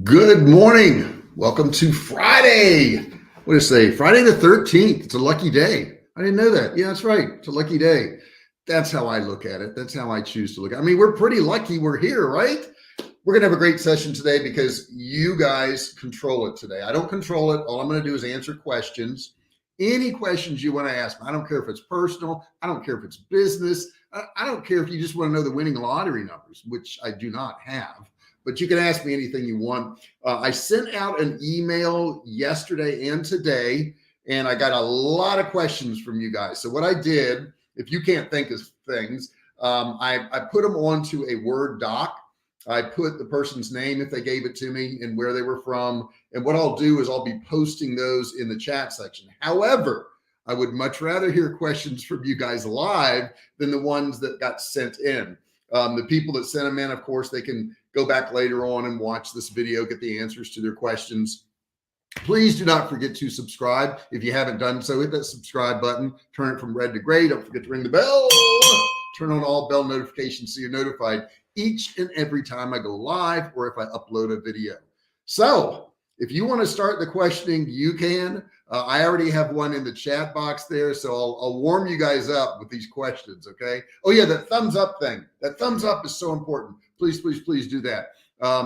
Good morning. Welcome to Friday. What did I say? Friday the 13th. It's a lucky day. I didn't know that. Yeah, that's right. It's a lucky day. That's how I look at it. That's how I choose to look at it. I mean, we're pretty lucky we're here, right? We're going to have a great session today because you guys control it today. I don't control it. All I'm going to do is answer questions. Any questions you want to ask me. I don't care if it's personal. I don't care if it's business. I don't care if you just want to know the winning lottery numbers, which I do not have, but you can ask me anything you want. I sent out an email yesterday and today, and I got a lot of questions from you guys. So what I did, if you can't think of things, I put them onto a Word doc. I put the person's name if they gave it to me and where they were from. And what I'll do is I'll be posting those in the chat section. However, I would much rather hear questions from you guys live than the ones that got sent in. The people that sent them in, of course, they can go back later on and watch this video, get the answers to their questions. Please do not forget to subscribe. If you haven't done so, hit that subscribe button, turn it from red to gray. Don't forget to ring the bell, turn on all bell notifications so you're notified each and every time I go live or if I upload a video. So if you want to start the questioning, you can. I already have one in the chat box there, so I'll warm you guys up with these questions, okay? Oh yeah, that thumbs up thing. That thumbs up is so important. Please, please, please do that.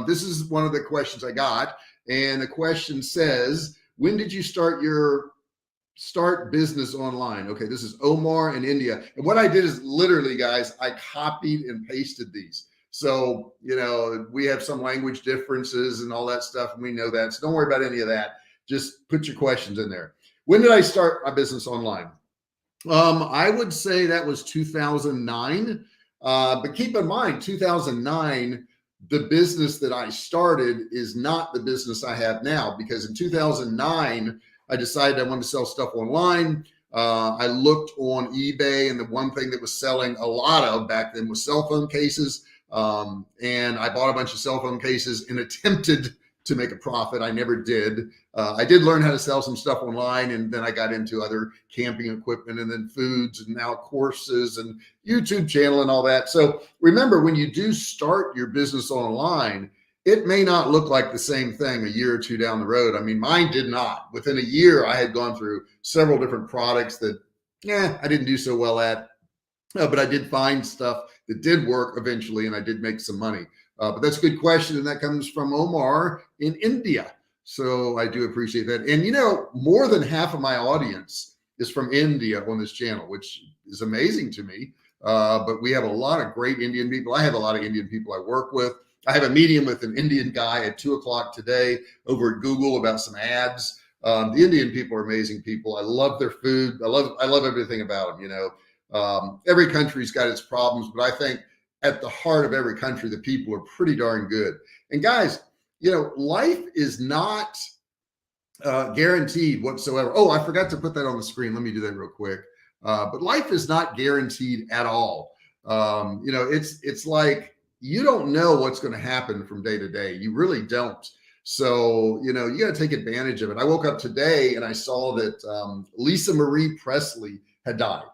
This is one of the questions I got, and the question says, when did you start business online? Okay, this is Omar in India. And what I did is literally, guys, I copied and pasted these. So, we have some language differences and all that stuff, and we know that. So don't worry about any of that. Just put your questions in there. When did I start my business online? I would say that was 2009. But keep in mind, 2009, the business that I started is not the business I have now, because in 2009, I decided I wanted to sell stuff online. I looked on eBay, and the one thing that was selling a lot of back then was cell phone cases. And I bought a bunch of cell phone cases and attempted to make a profit. I never did. I did learn how to sell some stuff online, and then I got into other camping equipment and then foods and now courses and YouTube channel and all that. So remember, when you do start your business online, it may not look like the same thing a year or two down the road. I mean, mine did not. Within a year, I had gone through several different products that, I didn't do so well at. But I did find stuff that did work eventually, and I did make some money. But that's a good question, and that comes from Omar in India. So I do appreciate that. And more than half of my audience is from India on this channel, which is amazing to me. But we have a lot of great Indian people. I have a lot of Indian people I work with. I have a meeting with an Indian guy at 2:00 today over at Google about some ads. The Indian people are amazing people. I love their food. I love everything about them. Every country's got its problems, but I think at the heart of every country, the people are pretty darn good. And guys, life is not guaranteed whatsoever. Oh, I forgot to put that on the screen. Let me do that real quick. But life is not guaranteed at all. It's like you don't know what's going to happen from day to day. You really don't. So, you got to take advantage of it. I woke up today and I saw that Lisa Marie Presley had died.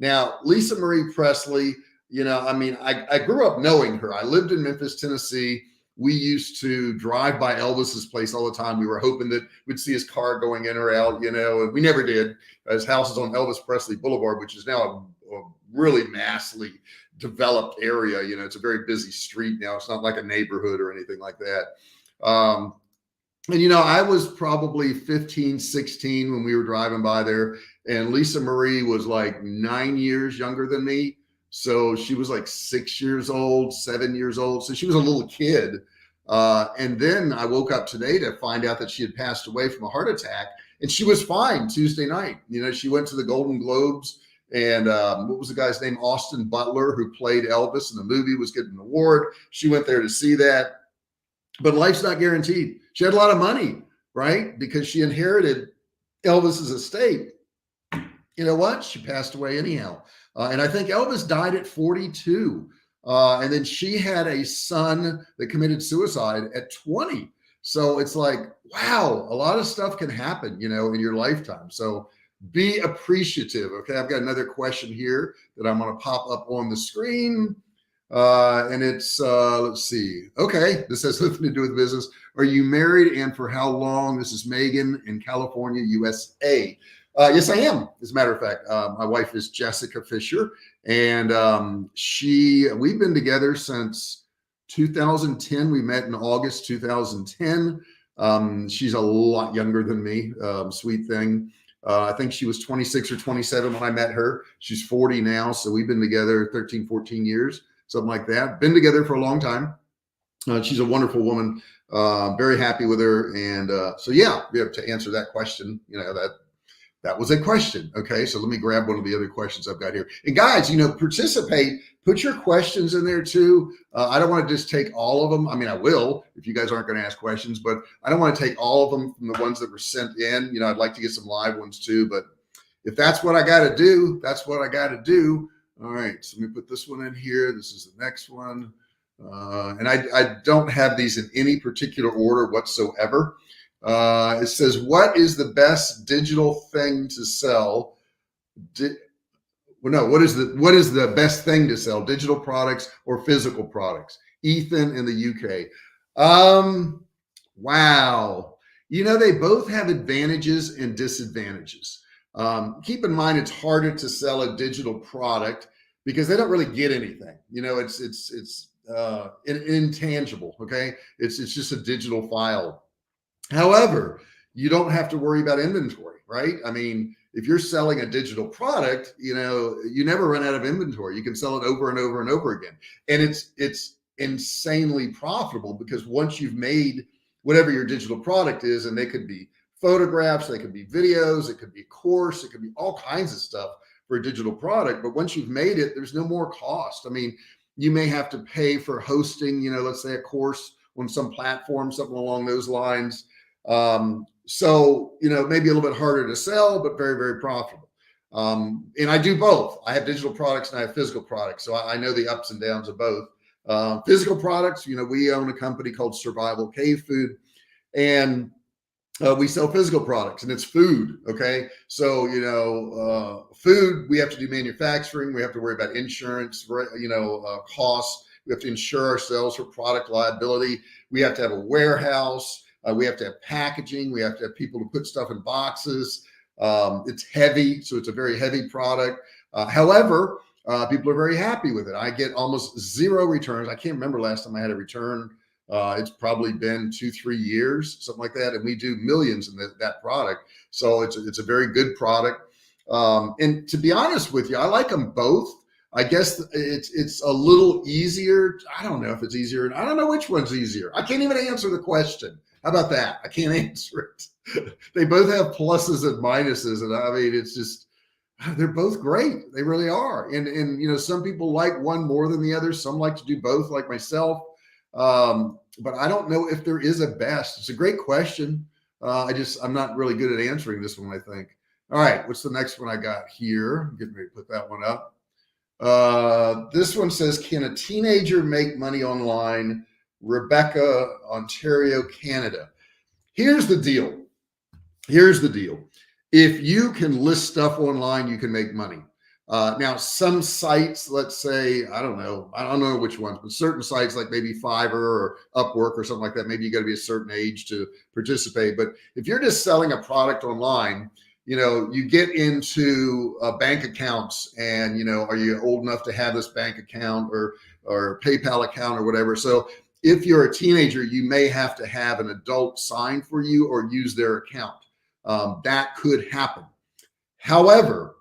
Now, Lisa Marie Presley, I grew up knowing her. I lived in Memphis, Tennessee. We used to drive by Elvis's place all the time. We were hoping that we'd see his car going in or out, and we never did. His house is on Elvis Presley Boulevard, which is now a really massively developed area. It's a very busy street now. It's not like a neighborhood or anything like that. And I was probably 15, 16 when we were driving by there, and Lisa Marie was like 9 years younger than me. So she was like 6 years old, 7 years old. So she was a little kid. And then I woke up today to find out that she had passed away from a heart attack, and she was fine Tuesday night. She went to the Golden Globes, and what was the guy's name? Austin Butler, who played Elvis in the movie, was getting an award. She went there to see that. But life's not guaranteed. She had a lot of money, right? Because she inherited Elvis's estate. You know what? She passed away anyhow. And I think Elvis died at 42. And then she had a son that committed suicide at 20. So it's like, wow, a lot of stuff can happen, in your lifetime. So be appreciative. Okay. I've got another question here that I'm going to pop up on the screen. And it's, let's see. Okay. This has nothing to do with business. Are you married and for how long? This is Megan in California, USA. Yes, I am. As a matter of fact, my wife is Jessica Fisher, and we've been together since 2010. We met in August 2010. She's a lot younger than me. Sweet thing. I think she was 26 or 27 when I met her. She's 40 now. So we've been together 13, 14 years, something like that. Been together for a long time. She's a wonderful woman. Very happy with her. And so, yeah, to answer that question, that was a question. Okay. So let me grab one of the other questions I've got here. And guys, participate, put your questions in there too. I don't want to just take all of them. I mean, I will, if you guys aren't going to ask questions, but I don't want to take all of them from the ones that were sent in. I'd like to get some live ones too, but if that's what I got to do, that's what I got to do. All right. So let me put this one in here. This is the next one. And I don't have these in any particular order whatsoever. It says, what is the best digital thing to sell? What is the best thing to sell? Digital products or physical products? Ethan in the UK. Wow. They both have advantages and disadvantages. Keep in mind, it's harder to sell a digital product because they don't really get anything. It's intangible. Okay. It's just a digital file. However, you don't have to worry about inventory, right? I mean, if you're selling a digital product, you never run out of inventory. You can sell it over and over and over again. And it's insanely profitable because once you've made whatever your digital product is, and they could be photographs, they could be videos, it could be a course, it could be all kinds of stuff for a digital product. But once you've made it, there's no more cost. I mean, you may have to pay for hosting, let's say a course on some platform, something along those lines. So, maybe a little bit harder to sell, but very, very profitable. And I do both. I have digital products and I have physical products. So I know the ups and downs of both. Physical products, we own a company called Survivalcave Food, and we sell physical products, and it's food. Okay. So, food, we have to do manufacturing. We have to worry about insurance, costs. We have to insure ourselves for product liability. We have to have a warehouse. We have to have packaging. We have to have people to put stuff in boxes. It's heavy. So it's a very heavy product. However, people are very happy with it. I get almost zero returns. I can't remember last time I had a return. It's probably been 2-3 years, something like that. And we do millions in that product. So it's a very good product. And to be honest with you, I like them both. I guess it's a little easier. I don't know if it's easier. I don't know which one's easier. I can't even answer the question. How about that? I can't answer it. They both have pluses and minuses. And I mean, it's just, they're both great. They really are. And some people like one more than the other. Some like to do both, like myself. But I don't know if there is a best. It's a great question. I'm not really good at answering this one, I think. All right. What's the next one I got here? I'm getting ready to put that one up. This one says, can a teenager make money online? Rebecca, Ontario, Canada. Here's the deal. If you can list stuff online, you can make money. Now, some sites, let's say, I don't know which ones, but certain sites like maybe Fiverr or Upwork or something like that, maybe you got to be a certain age to participate. But if you're just selling a product online, you get into bank accounts and, are you old enough to have this bank account or PayPal account or whatever? So if you're a teenager, you may have to have an adult sign for you or use their account. That could happen. However,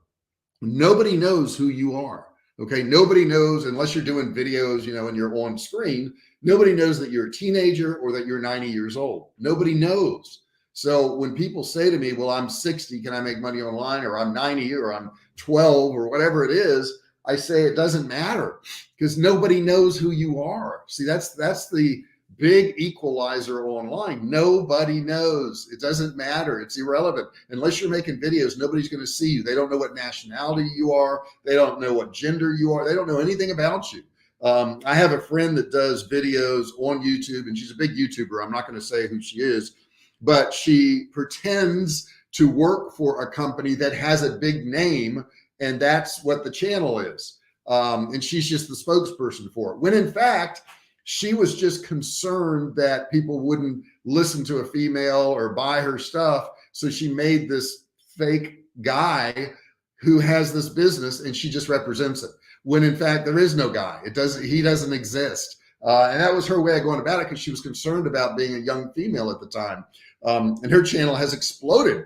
nobody knows who you are. Okay. Nobody knows unless you're doing videos, and you're on screen, nobody knows that you're a teenager or that you're 90 years old. Nobody knows. So when people say to me, well, I'm 60, can I make money online? Or I'm 90 or I'm 12 or whatever it is, I say it doesn't matter because nobody knows who you are. See, that's the big equalizer online. Nobody knows. It doesn't matter. It's irrelevant. Unless you're making videos, nobody's going to see you. They don't know what nationality you are. They don't know what gender you are. They don't know anything about you. I have a friend that does videos on YouTube, and she's a big YouTuber. I'm not going to say who she is, but she pretends to work for a company that has a big name, and that's what the channel is. And she's just the spokesperson for it. When in fact, she was just concerned that people wouldn't listen to a female or buy her stuff. So she made this fake guy who has this business, and she just represents it. When in fact, there is no guy. He doesn't exist. And that was her way of going about it, because she was concerned about being a young female at the time. And her channel has exploded.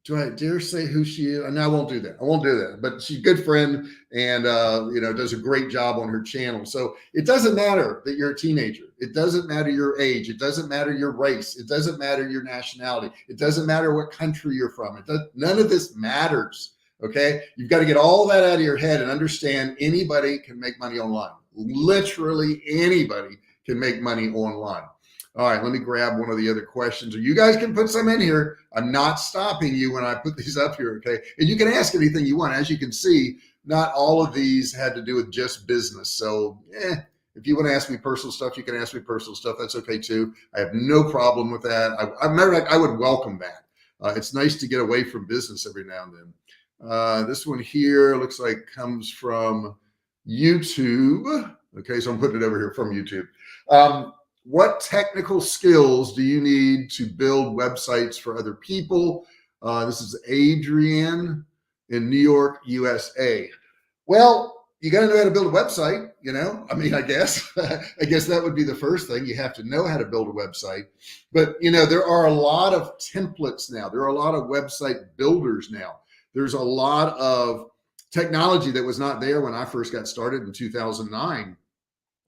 Do I dare say who she is? No, I won't do that. I won't do that. But she's a good friend, and does a great job on her channel. So it doesn't matter that you're a teenager. It doesn't matter your age. It doesn't matter your race. It doesn't matter your nationality. It doesn't matter what country you're from. None of this matters. Okay, you've got to get all that out of your head and understand anybody can make money online. Literally anybody can make money online. All right, let me grab one of the other questions, or you guys can put some in here. I'm not stopping you when I put these up here, okay? And you can ask anything you want. As you can see, not all of these had to do with just business. So if you want to ask me personal stuff, you can ask me personal stuff. That's okay too. I have no problem with that. I would welcome that. It's nice to get away from business every now and then. This one here looks like comes from YouTube. Okay, so I'm putting it over here from YouTube. What technical skills do you need to build websites for other people? This is Adrienne in New York, USA. Well, you got to know how to build a website, I guess that would be the first thing. You have to know how to build a website. But, there are a lot of templates now. There are a lot of website builders now. There's a lot of technology that was not there when I first got started in 2009.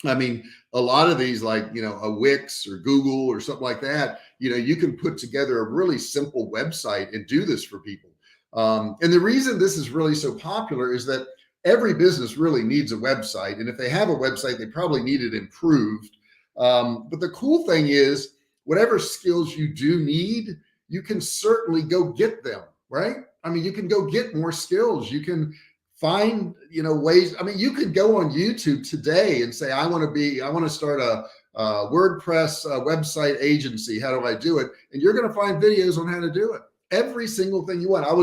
A lot of these, like, a Wix or Google or something like that, you can put together a really simple website and do this for people. And the reason this is really so popular is that every business really needs a website. And if they have a website, they probably need it improved. But the cool thing is, whatever skills you do need, you can certainly go get them, right? You can go get more skills. You can find, ways. You could go on YouTube today and say, I want to start a WordPress website agency. How do I do it? And you're going to find videos on how to do it. Every single thing you want. I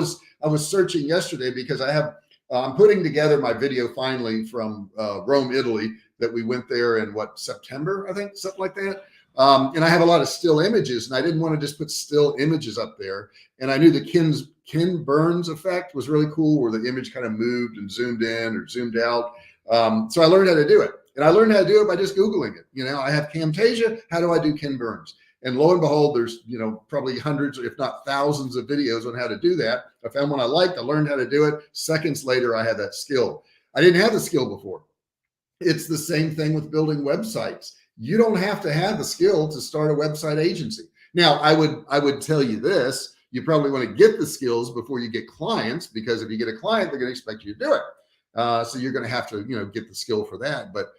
was searching yesterday because I'm putting together my video finally from Rome, Italy, that we went there in September, I think, something like that. And I have a lot of still images, and I didn't want to just put still images up there. And I knew the Ken Burns effect was really cool, where the image kind of moved and zoomed in or zoomed out. So I learned how to do it. And I learned how to do it by just Googling it. I have Camtasia. How do I do Ken Burns? And lo and behold, there's, probably hundreds, if not thousands of videos on how to do that. I found one I liked. I learned how to do it. Seconds later, I had that skill. I didn't have the skill before. It's the same thing with building websites. You don't have to have the skill to start a website agency. Now, I would tell you this: you probably want to get the skills before you get clients, because if you get a client, they're going to expect you to do it. So you're going to have to, get the skill for that. But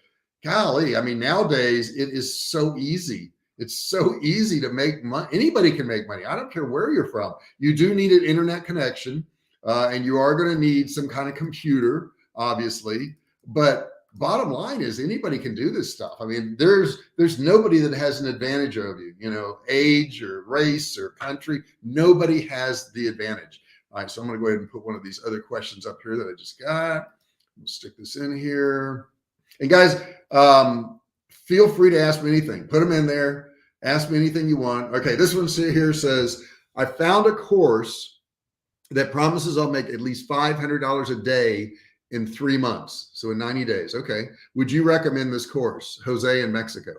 golly, nowadays it is so easy. It's so easy to make money. Anybody can make money. I don't care where you're from. You do need an internet connection, and you are going to need some kind of computer, obviously. But bottom line is, anybody can do this stuff. There's nobody that has an advantage over you, age or race or country. Nobody has the advantage. All right, so I'm going to go ahead and put one of these other questions up here that I just got. We'll stick this in here. And guys, feel free to ask me anything. Put them in there. Ask me anything you want. Okay, this one here says, I found a course that promises I'll make at least $500 a day in 3 months. So in 90 days. Okay. Would you recommend this course? Jose in Mexico.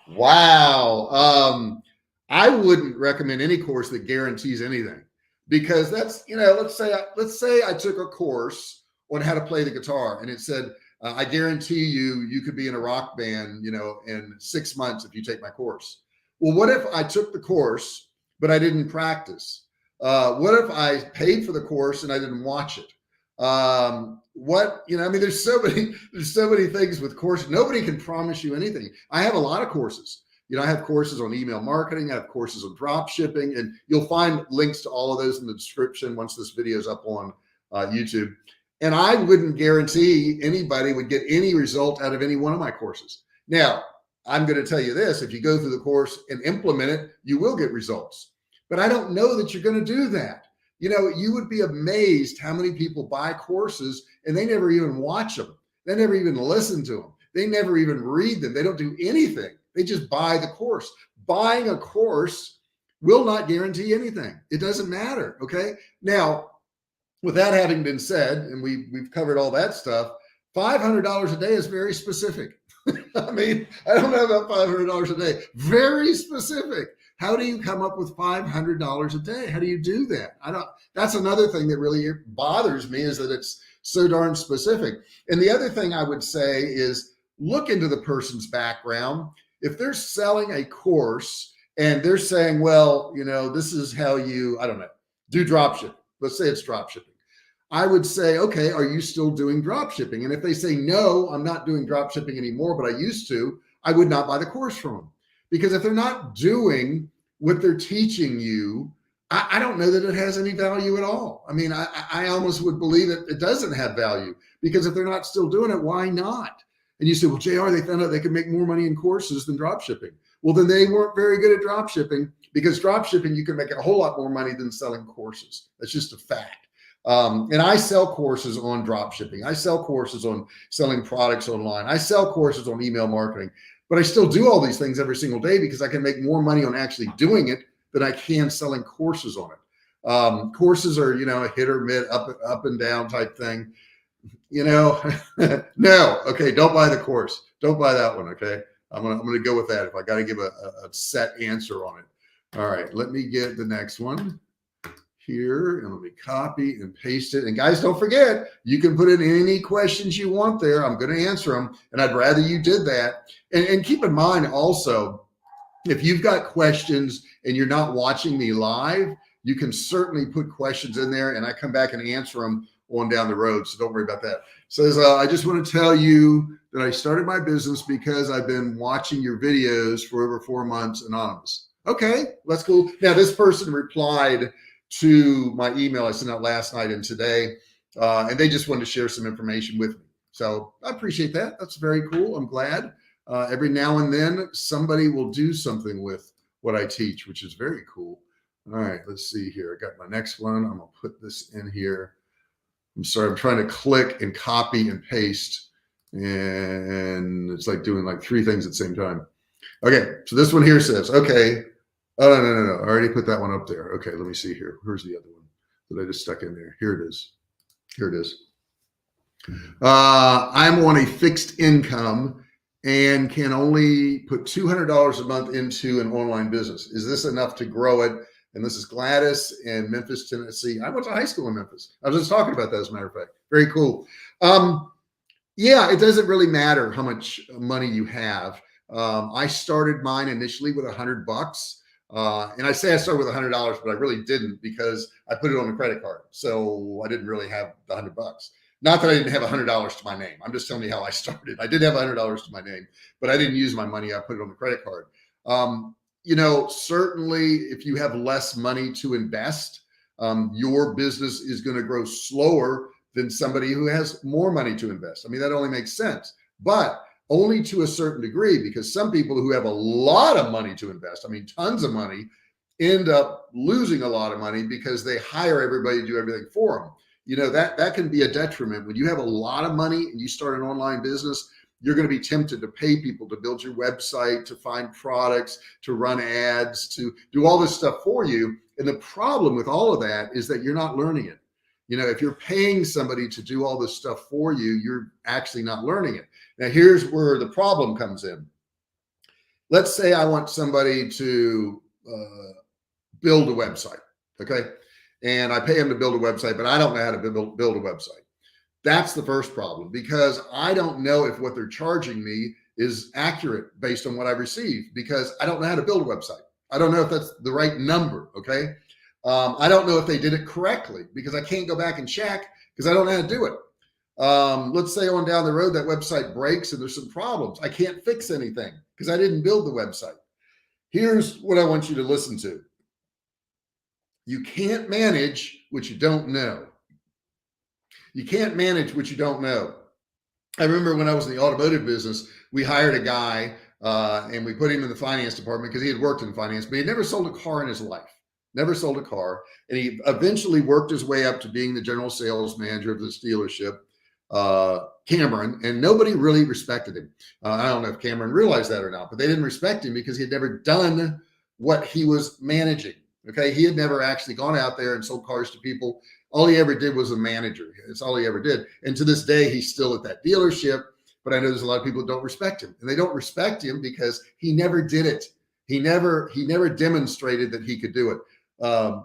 Wow. I wouldn't recommend any course that guarantees anything, because that's, let's say I took a course on how to play the guitar, and it said, I guarantee you could be in a rock band, in 6 months if you take my course. Well, what if I took the course, but I didn't practice? What if I paid for the course and I didn't watch it? There's so many things with courses. Nobody can promise you anything. I have a lot of courses. I have courses on email marketing. I have courses on drop shipping, and you'll find links to all of those in the description once this video is up on YouTube. And I wouldn't guarantee anybody would get any result out of any one of my courses. Now, I'm going to tell you this: if you go through the course and implement it, you will get results. But I don't know that you're going to do that. You know, you would be amazed how many people buy courses and they never even watch them. They never even listen to them. They never even read them. They don't do anything. They just buy the course. Buying a course will not guarantee anything. It doesn't matter. Okay. Now, with that having been said, and we've covered all that stuff, $500 a day is very specific. I mean, I don't know about $500 a day. Very specific. How do you come up with $500 a day? How do you do that? I don't. That's another thing that really bothers me, is that it's so darn specific. And the other thing I would say is look into the person's background. If they're selling a course and they're saying, well, you know, this is how you, I don't know, do drop shipping. Let's say it's drop shipping. I would say, okay, are you still doing drop shipping? And if they say, no, I'm not doing drop shipping anymore, but I used to, I would not buy the course from them. Because if they're not doing what they're teaching you, I don't know that it has any value at all. I mean, I almost would believe that it doesn't have value, because if they're not still doing it, why not? And you say, well, JR, they found out they could make more money in courses than drop shipping. Well, then they weren't very good at drop shipping, because drop shipping, you can make a whole lot more money than selling courses. That's just a fact. And I sell courses on drop shipping. I sell courses on selling products online. I sell courses on email marketing, but I still do all these things every single day because I can make more money on actually doing it than I can selling courses on it. Courses are, you know, a hit or miss, up and down type thing. You know, no, okay, don't buy the course. Don't buy that one. Okay, I'm gonna go with that. If I got to give a set answer on it. All right, let me get the next one here, and let me copy and paste it. And guys, don't forget, you can put in any questions you want there. I'm going to answer them, and I'd rather you did that. And keep in mind also, if you've got questions and you're not watching me live, you can certainly put questions in there, and I come back and answer them on down the road. So don't worry about that. Says, I just want to tell you that I started my business because I've been watching your videos for over 4 months anonymous. Okay, that's cool. Now, this person replied to my email I sent out last night and today, and they just wanted to share some information with me. So I appreciate that. That's very cool. I'm glad. Every now and then somebody will do something with what I teach, which is very cool. All right, let's see here. I got my next one. I'm gonna put this in here. I'm sorry, I'm trying to click and copy and paste, and it's like doing like 3 things at the same time. Okay, so this one here says, okay, oh, no. I already put that one up there. Okay, let me see here. Where's the other one that I just stuck in there? Here it is. Here it is. I'm on a fixed income and can only put $200 a month into an online business. Is this enough to grow it? And this is Gladys in Memphis, Tennessee. I went to high school in Memphis. I was just talking about that, as a matter of fact. Very cool. Yeah, it doesn't really matter how much money you have. I started mine initially with $100. And I say I started with $100, but I really didn't, because I put it on a credit card. So I didn't really have the $100. Not that I didn't have $100 to my name. I'm just telling you how I started. I did have $100 to my name, but I didn't use my money. I put it on the credit card. You know, certainly if you have less money to invest, your business is going to grow slower than somebody who has more money to invest. I mean, that only makes sense, but only to a certain degree, because some people who have a lot of money to invest, I mean, tons of money, end up losing a lot of money because they hire everybody to do everything for them. You know, that can be a detriment. When you have a lot of money and you start an online business, you're going to be tempted to pay people to build your website, to find products, to run ads, to do all this stuff for you. And the problem with all of that is that you're not learning it. You know, if you're paying somebody to do all this stuff for you, you're actually not learning it. Now, here's where the problem comes in. Let's say I want somebody to build a website, okay? And I pay them to build a website, but I don't know how to build a website. That's the first problem, because I don't know if what they're charging me is accurate based on what I received, because I don't know how to build a website. I don't know if that's the right number, okay? I don't know if they did it correctly, because I can't go back and check because I don't know how to do it. Let's say on down the road that website breaks and there's some problems. I can't fix anything because I didn't build the website. Here's what I want you to listen to. You can't manage what you don't know. You can't manage what you don't know. I remember when I was in the automotive business, we hired a guy and we put him in the finance department because he had worked in finance, but he had never sold a car in his life. never sold a car. And he eventually worked his way up to being the general sales manager of this dealership, Cameron, and nobody really respected him. I don't know if Cameron realized that or not, but they didn't respect him because he had never done what he was managing. Okay. He had never actually gone out there and sold cars to people. All he ever did was a manager. It's all he ever did. And to this day, he's still at that dealership. But I know there's a lot of people that don't respect him, and they don't respect him because he never did it. He never demonstrated that he could do it.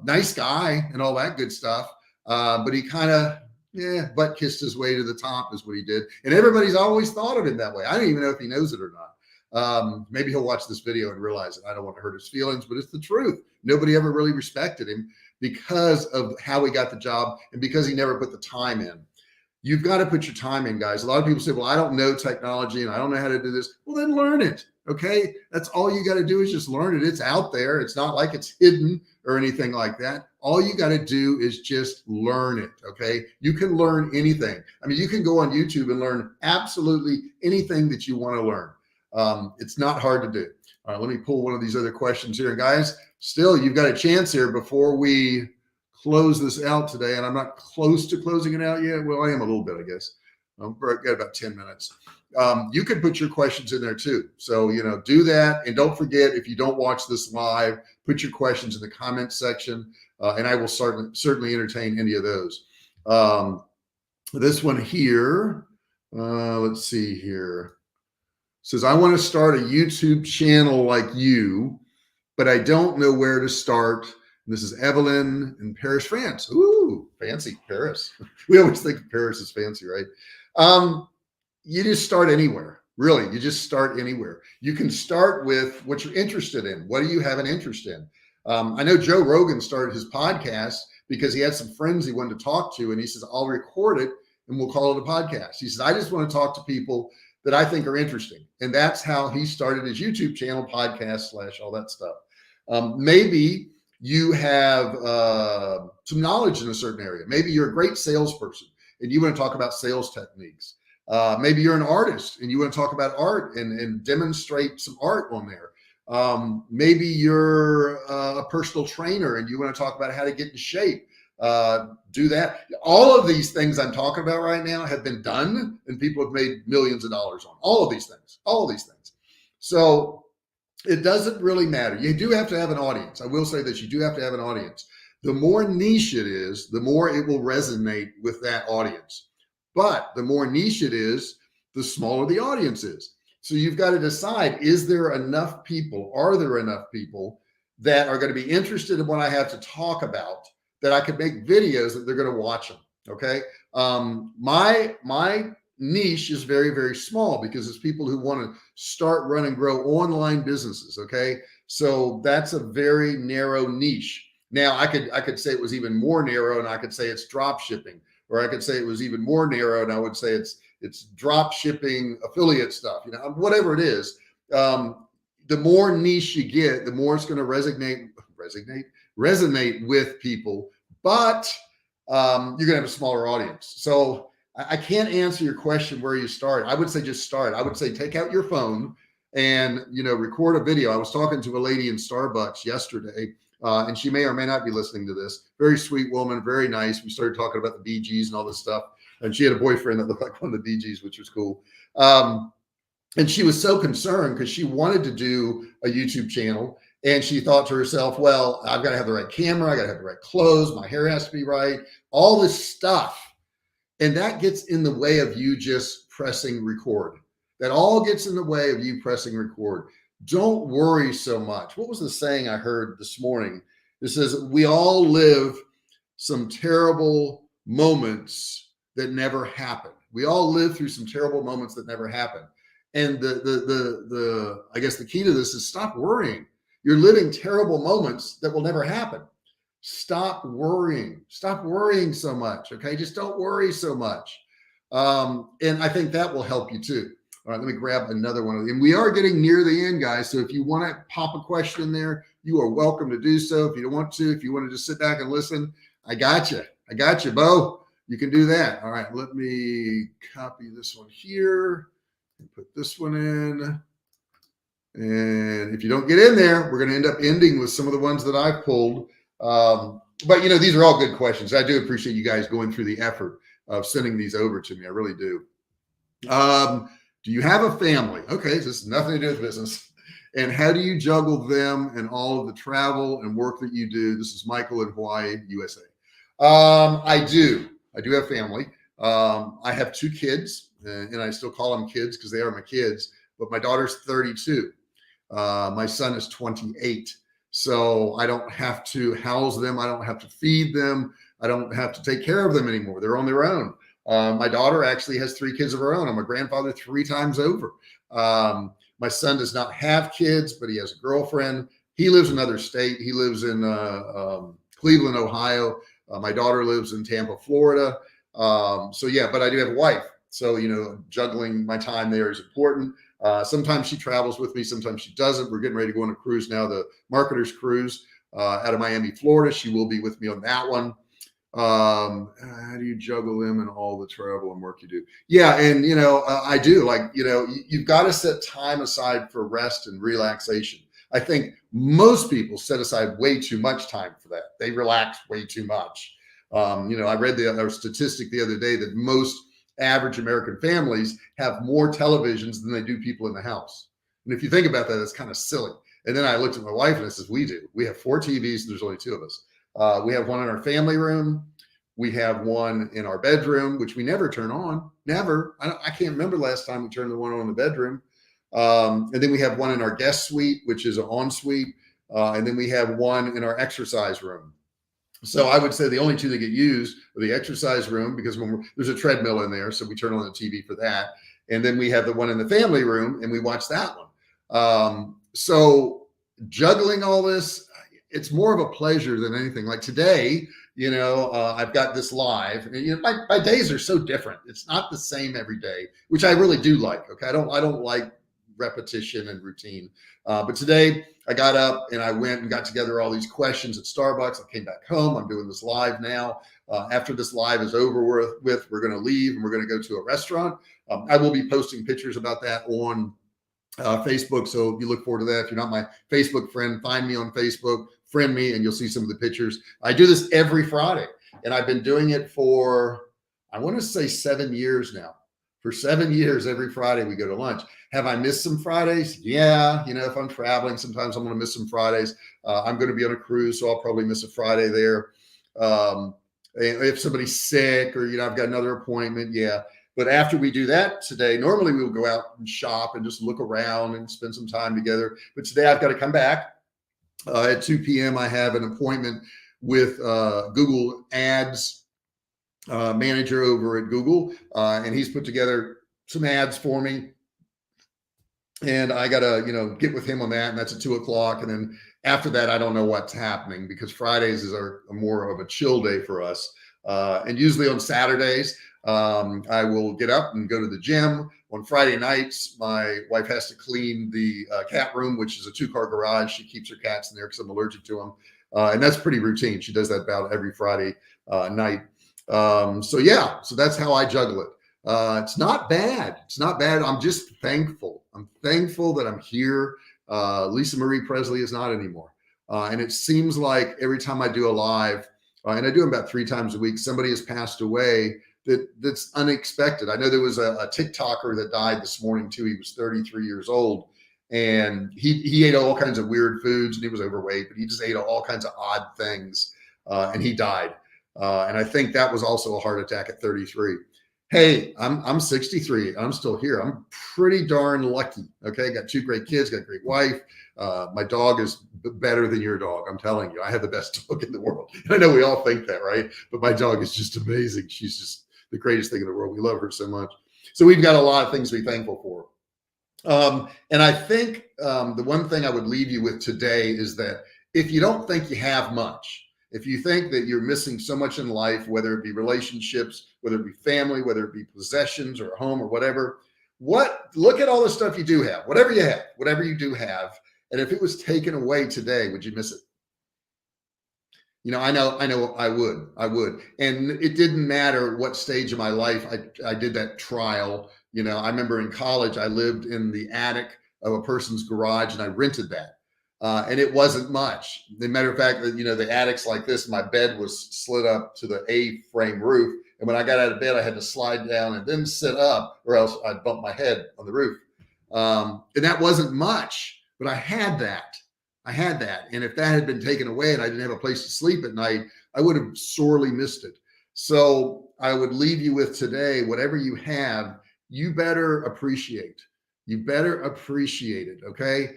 Nice guy and all that good stuff. But he kind of, butt kissed his way to the top is what he did. And everybody's always thought of him that way. I don't even know if he knows it or not. Maybe he'll watch this video and realize it. I don't want to hurt his feelings, but it's the truth. Nobody ever really respected him because of how he got the job and because he never put the time in. You've got to put your time in, guys. A lot of people say, well, I don't know technology and I don't know how to do this. Well, then learn it. Okay. That's all you got to do is just learn it. It's out there. It's not like it's hidden or anything like that. All you got to do is just learn it. Okay. You can learn anything. I mean, you can go on YouTube and learn absolutely anything that you want to learn. It's not hard to do. All right. Let me pull one of these other questions here. And guys, still, you've got a chance here before we close this out today, and I'm not close to closing it out yet. Well, I am a little bit, I guess. I've got about 10 minutes. You can put your questions in there too. So, do that. And don't forget, if you don't watch this live, put your questions in the comments section, and I will certainly entertain any of those. This one here, let's see here. Says, I want to start a YouTube channel like you, but I don't know where to start. This is Evelyn in Paris, France. Ooh, fancy Paris. We always think Paris is fancy, right? You just start anywhere. Really, you just start anywhere. You can start with what you're interested in. What do you have an interest in? I know Joe Rogan started his podcast because he had some friends he wanted to talk to, and he says, I'll record it and we'll call it a podcast. He says, I just want to talk to people that I think are interesting. And that's how he started his YouTube channel, podcast / all that stuff. Maybe you have some knowledge in a certain area. Maybe you're a great salesperson and you want to talk about sales techniques. Maybe you're an artist and you want to talk about art and demonstrate some art on there. Maybe you're a personal trainer and you want to talk about how to get in shape. Do that. All of these things I'm talking about right now have been done and people have made millions of dollars on all of these things. So it doesn't really matter. You do have to have an audience. I will say this, you do have to have an audience. The more niche it is, the more it will resonate with that audience. But the more niche it is, the smaller the audience is. So you've got to decide, is there enough people? Are there enough people that are going to be interested in what I have to talk about that I could make videos that they're going to watch them? Okay. My niche is very, very small because it's people who want to start, run, and grow online businesses. Okay. So that's a very narrow niche. Now I could say it was even more narrow and I could say it's drop shipping, or I could say it was even more narrow and I would say it's drop shipping affiliate stuff, whatever it is. The more niche you get, the more it's going to resonate with people, but you're going to have a smaller audience. So I can't answer your question where you start. I would say just start. I would say take out your phone and, record a video. I was talking to a lady in Starbucks yesterday, and she may or may not be listening to this. Very sweet woman, very nice. We started talking about the Bee Gees and all this stuff. And she had a boyfriend that looked like one of the Bee Gees, which was cool. And she was so concerned because she wanted to do a YouTube channel. And she thought to herself, well, I've got to have the right camera. I got to have the right clothes. My hair has to be right. All this stuff. And that gets in the way of you just pressing record. That all gets in the way of you pressing record. Don't worry so much. What was the saying I heard this morning? It says, we all live some terrible moments that never happen. We all live through some terrible moments that never happen. And I guess the key to this is stop worrying. You're living terrible moments that will never happen. Stop worrying. Stop worrying so much. Okay. Just don't worry so much. And I think that will help you too. All right. Let me grab another one. And we are getting near the end, guys. So if you want to pop a question in there, you are welcome to do so. If you don't want to, if you want to just sit back and listen, I got you. I got you, Bo. You can do that. All right. Let me copy this one here and put this one in. And if you don't get in there, we're going to end up ending with some of the ones that I've pulled. But these are all good questions. I do appreciate you guys going through the effort of sending these over to me. I really do. Do you have a family? Okay, so this has nothing to do with business. And how do you juggle them and all of the travel and work that you do? This is Michael in Hawaii, USA. I do. I do have family. I have 2 kids, and I still call them kids because they are my kids. But my daughter's 32. My son is 28. So I don't have to house them. I don't have to feed them. I don't have to take care of them anymore. They're on their own. My daughter actually has 3 kids of her own. I'm a grandfather 3 times over. My son does not have kids, but he has a girlfriend. He lives in another state. He lives in Cleveland, Ohio. My daughter lives in Tampa, Florida. So yeah, but I do have a wife. So, juggling my time there is important. Sometimes she travels with me. Sometimes she doesn't. We're getting ready to go on a cruise now, the Marketer's Cruise out of Miami, Florida. She will be with me on that one. How do you juggle them and all the travel and work you do? Yeah. And, I do you've got to set time aside for rest and relaxation. I think most people set aside way too much time for that. They relax way too much. I read the statistic the other day that most average American families have more televisions than they do people in the house. And if you think about that, it's kind of silly. And then I looked at my wife and I said, we do. We have 4 TVs and there's only 2 of us. We have one in our family room. We have one in our bedroom, which we never turn on. Never. I can't remember the last time we turned the one on in the bedroom. And then we have one in our guest suite, which is an ensuite. And then we have one in our exercise room. So I would say the only 2 that get used are the exercise room, because there's a treadmill in there. So we turn on the TV for that. And then we have the one in the family room and we watch that one. So juggling all this, it's more of a pleasure than anything. Like today, I've got this live, and my days are so different. It's not the same every day, which I really do like. Okay. I don't like repetition and routine. But today I got up and I went and got together all these questions at Starbucks. I came back home. I'm doing this live now. After this live is over with, we're going to leave and we're going to go to a restaurant. I will be posting pictures about that on Facebook. So you look forward to that. If you're not my Facebook friend, find me on Facebook, friend me, and you'll see some of the pictures. I do this every Friday, and I've been doing it for, I want to say 7 years now. For 7 years, every Friday we go to lunch. Have I missed some Fridays? Yeah. If I'm traveling, sometimes I'm going to miss some Fridays. I'm going to be on a cruise, so I'll probably miss a Friday there. If somebody's sick or, I've got another appointment. Yeah. But after we do that today, normally we'll go out and shop and just look around and spend some time together. But today I've got to come back. At 2 p.m. I have an appointment with Google Ads manager over at Google. And he's put together some ads for me. And I got to, get with him on that. And that's at 2 o'clock. And then after that, I don't know what's happening, because Fridays are more of a chill day for us. And usually on Saturdays, I will get up and go to the gym. On Friday nights, my wife has to clean the cat room, which is a 2-car garage. She keeps her cats in there because I'm allergic to them. And that's pretty routine. She does that about every Friday night. So that's how I juggle it. It's not bad. It's not bad. I'm just thankful. I'm thankful that I'm here. Lisa Marie Presley is not anymore. And it seems like every time I do a live, and I do them about 3 times a week, somebody has passed away that's unexpected. I know there was a TikToker that died this morning too. He was 33 years old, and he ate all kinds of weird foods, and he was overweight, but he just ate all kinds of odd things, and he died. And I think that was also a heart attack at 33. Hey, I'm 63. I'm still here. I'm pretty darn lucky. Okay. Got 2 great kids, got a great wife. My dog is better than your dog. I'm telling you, I have the best dog in the world. I know we all think that, right? But my dog is just amazing. She's just the greatest thing in the world. We love her so much. So we've got a lot of things to be thankful for. And I think the one thing I would leave you with today is that if you don't think you have much, if you think that you're missing so much in life, whether it be relationships, whether it be family, whether it be possessions or a home or whatever, look at all the stuff you do have, whatever you do have. And if it was taken away today, would you miss it? I know I would. And it didn't matter what stage of my life I did that trial. I remember in college, I lived in the attic of a person's garage and I rented that. And it wasn't much. As a matter of fact, that the attic's like this. My bed was slid up to the A-frame roof, and when I got out of bed, I had to slide down and then sit up, or else I'd bump my head on the roof. And that wasn't much, but I had that. And if that had been taken away and I didn't have a place to sleep at night, I would have sorely missed it. So I would leave you with today, whatever you have, you better appreciate. You better appreciate it, okay?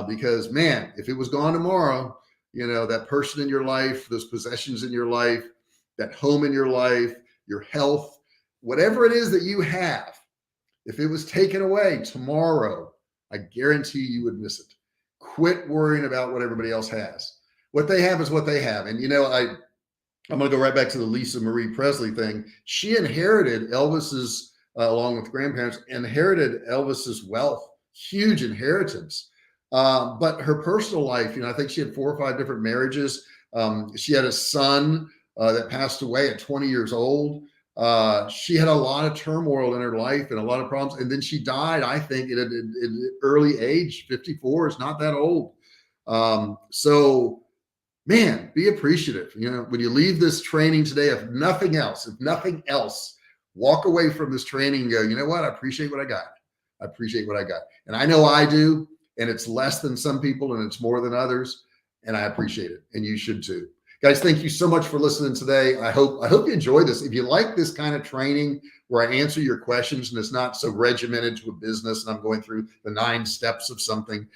Because man, if it was gone tomorrow, that person in your life, those possessions in your life, that home in your life, your health, whatever it is that you have, if it was taken away tomorrow, I guarantee you would miss it. Quit worrying about what everybody else has. What they have is what they have. And I'm going to go right back to the Lisa Marie Presley thing. She inherited Elvis's, along with grandparents, inherited Elvis's wealth, huge inheritance. But her personal life, I think she had 4 or 5 different marriages. She had a son that passed away at 20 years old. She had a lot of turmoil in her life and a lot of problems. And then she died, I think, at an early age. 54 is not that old. So, man, be appreciative. When you leave this training today, if nothing else, walk away from this training and go, you know what? I appreciate what I got. I appreciate what I got. And I know I do. And it's less than some people and it's more than others. And I appreciate it. And you should too. Guys, thank you so much for listening today. I hope you enjoy this. If you like this kind of training where I answer your questions and it's not so regimented to a business and I'm going through the 9 steps of something,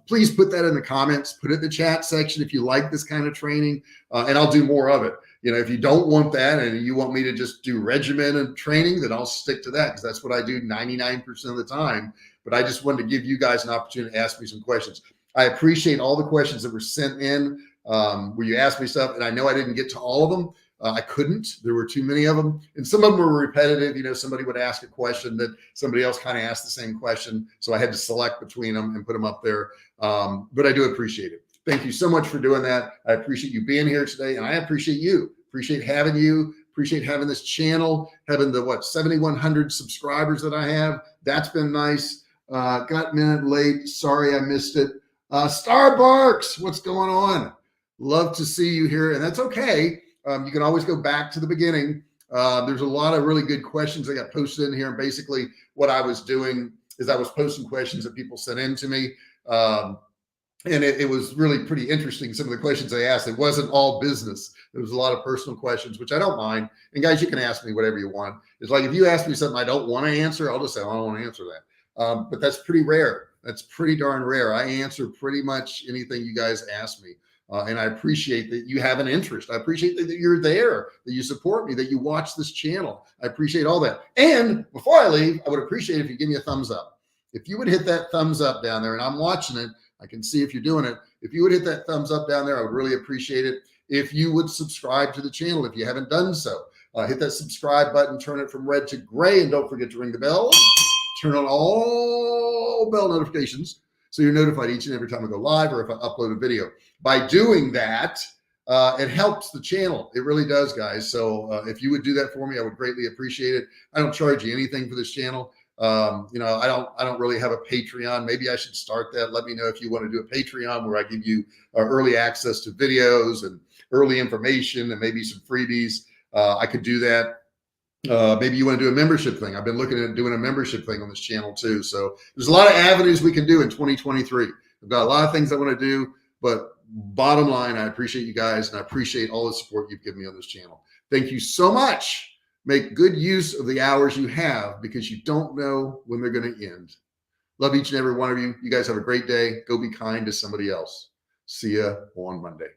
please put that in the comments, put it in the chat section if you like this kind of training, and I'll do more of it. If you don't want that and you want me to just do regimented training, then I'll stick to that because that's what I do 99% of the time. But I just wanted to give you guys an opportunity to ask me some questions. I appreciate all the questions that were sent in where you asked me stuff, and I know I didn't get to all of them. I couldn't. There were too many of them, and some of them were repetitive. Somebody would ask a question that somebody else kind of asked the same question, so I had to select between them and put them up there. But I do appreciate it. Thank you so much for doing that. I appreciate you being here today, and I appreciate you. Appreciate having you. Appreciate having this channel, having the 7,100 subscribers that I have. That's been nice. Got a minute late. Sorry I missed it. Starbucks, what's going on? Love to see you here, and that's okay. You can always go back to the beginning. There's a lot of really good questions that got posted in here, and basically what I was doing is I was posting questions that people sent in to me, and it was really pretty interesting. Some of the questions they asked, it wasn't all business. There was a lot of personal questions, which I don't mind. And guys, you can ask me whatever you want. It's like if you ask me something I don't want to answer, I'll just say I don't want to answer that. But that's pretty rare. That's pretty darn rare. I answer pretty much anything you guys ask me. And I appreciate that you have an interest. I appreciate that you're there, that you support me, that you watch this channel. I appreciate all that. And before I leave, I would appreciate if you give me a thumbs up. If you would hit that thumbs up down there, and I'm watching it, I can see if you're doing it. If you would hit that thumbs up down there, I would really appreciate it. If you would subscribe to the channel, if you haven't done so, hit that subscribe button, turn it from red to gray, and don't forget to ring the bell. Turn on all bell notifications so you're notified each and every time I go live or if I upload a video. By doing that, it helps the channel. It really does, guys. So if you would do that for me, I would greatly appreciate it. I don't charge you anything for this channel. I don't really have a Patreon. Maybe I should start that. Let me know if you want to do a Patreon where I give you early access to videos and early information and maybe some freebies. I could do that. Maybe you want to do a membership thing. I've been looking at doing a membership thing on this channel too. So there's a lot of avenues we can do in 2023. I've got a lot of things I want to do, but bottom line, I appreciate you guys and I appreciate all the support you've given me on this channel. Thank you so much. Make good use of the hours you have because you don't know when they're going to end. Love each and every one of you. You guys have a great day. Go be kind to somebody else. See ya on Monday.